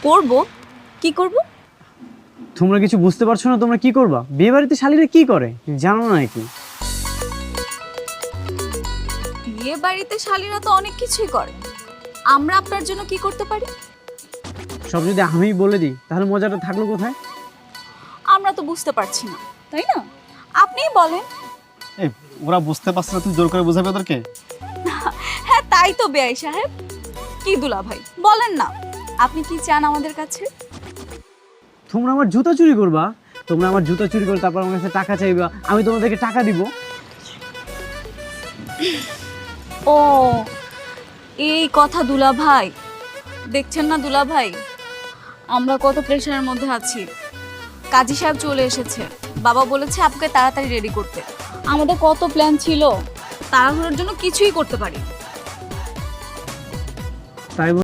করব? কি করব? তোমরা কিছু বুঝতে পারছো না? তোমরা কি করবা? বিয়ে বাড়িতে শালীরা কি করে জানো না নাকি? বিয়ে বাড়িতে শালীরা তো অনেক কিছুই করে। আমরা আপনার জন্য কি করতে পারি? সব যদি আমি বলে দিই তাহলে মজাটা থাকলো কোথায়? আমরা তো বুঝতে পারছি না, তাই না? আপনিই বলেন। এই ওরা বুঝতে পারছে না, তুই জোর করে বোঝাবি ওদেরকে? হ্যাঁ তাই তো বেআই সাহেব। কি দুলা ভাই বলেন না, আপনি কি চান আমাদের কাছে? তোমরা আমার জুতা চুরি করবা? তোমরা আমার জুতা চুরি করে তারপর আমার কাছে টাকা চাইবা, আমি তোমাদেরকে টাকা দিব? ও এই কথা দুলা ভাই, দেখছেন না দুলা ভাই আমরা কত প্রেশারের মধ্যে আছি। কাজী সাহেব চলে এসেছে, বাবা বলেছে আপনাকে তাড়াতাড়ি রেডি করতে। আমাদের কত প্ল্যান ছিল, তাড়াহুড়োর জন্য কিছুই করতে পারি। তাই